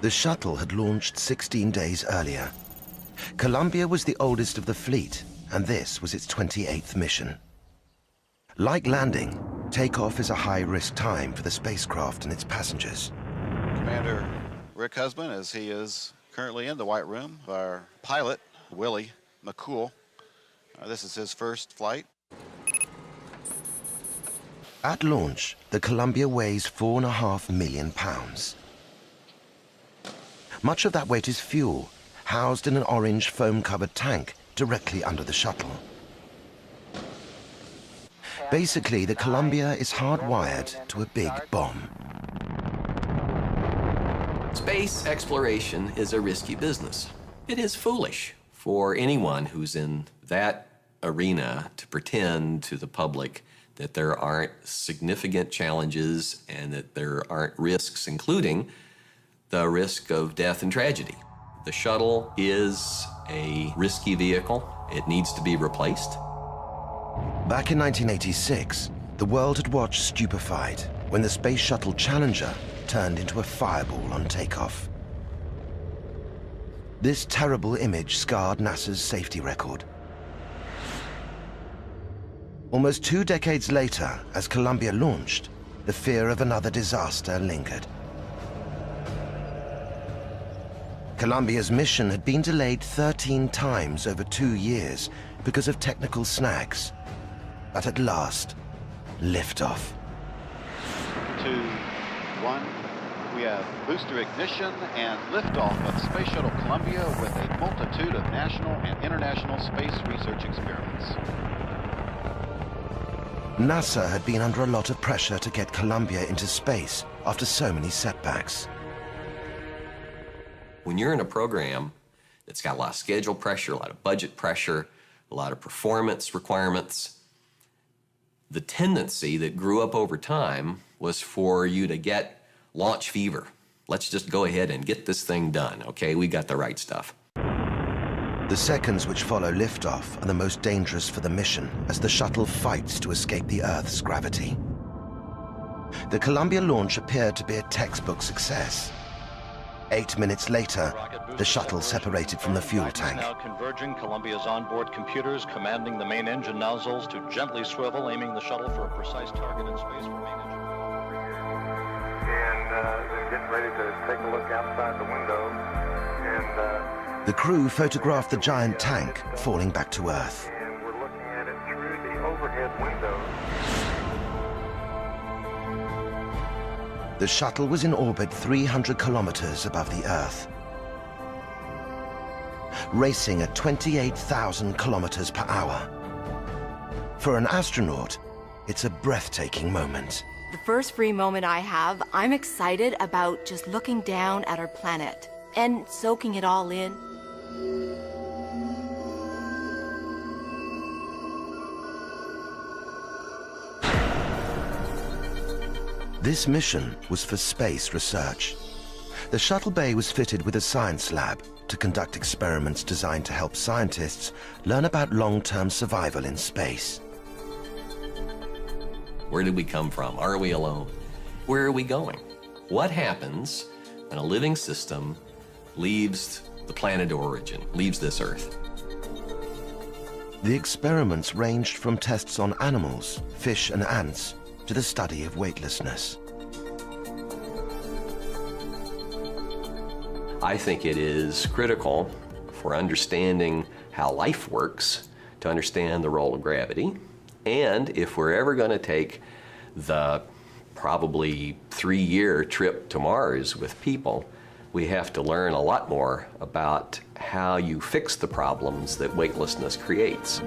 The shuttle had launched 16 days earlier. Columbia was the oldest of the fleet, and this was its 28th mission. Like landing, takeoff is a high-risk time for the spacecraft and its passengers. Commander Rick Husband, as he is currently in the White Room, our pilot, Willie McCool. This is his first flight. At launch, the Columbia weighs 4.5 million pounds. Much of that weight is fuel, housed in an orange foam-covered tank directly under the shuttle. Basically, the Columbia is hardwired to a big bomb. Space exploration is a risky business. It is foolish for anyone who's in that arena to pretend to the public that there aren't significant challenges and that there aren't risks, including the risk of death and tragedy. The shuttle is a risky vehicle. It needs to be replaced. Back in 1986, the world had watched stupefied when the Space Shuttle Challenger turned into a fireball on takeoff. This terrible image scarred NASA's safety record. Almost 2 decades later, as Columbia launched, the fear of another disaster lingered. Columbia's mission had been delayed 13 times over 2 years because of technical snags. But at last, liftoff. 2, 1. We have booster ignition and liftoff of Space Shuttle Columbia with a multitude of national and international space research experiments. NASA had been under a lot of pressure to get Columbia into space after so many setbacks. When you're in a program that's got a lot of schedule pressure, a lot of budget pressure, a lot of performance requirements, the tendency that grew up over time was for you to get launch fever. Let's just go ahead and get this thing done, okay? We got the right stuff. The seconds which follow liftoff are the most dangerous for the mission as the shuttle fights to escape the Earth's gravity. The Columbia launch appeared to be a textbook success. 8 minutes later, the shuttle separated from the fuel tank. Now converging, Columbia's onboard computers commanding the main engine nozzles to gently swivel, aiming the shuttle for a precise target in space for main engine. And they're getting ready to take a look outside the window. And the crew photographed the giant tank falling back to Earth. and we're looking at it through the overhead window. The shuttle was in orbit 300 kilometers above the Earth, racing at 28,000 kilometers per hour. For an astronaut, it's a breathtaking moment. The first free moment I have, I'm excited about just looking down at our planet and soaking it all in. This mission was for space research. The shuttle bay was fitted with a science lab to conduct experiments designed to help scientists learn about long-term survival in space. Where did we come from? Are we alone? Where are we going? What happens when a living system leaves the planet of origin, leaves this Earth? The experiments ranged from tests on animals, fish and ants, to the study of weightlessness. I think it is critical for understanding how life works to understand the role of gravity. And if we're ever going to take the probably 3-year trip to Mars with people, we have to learn a lot more about how you fix the problems that weightlessness creates.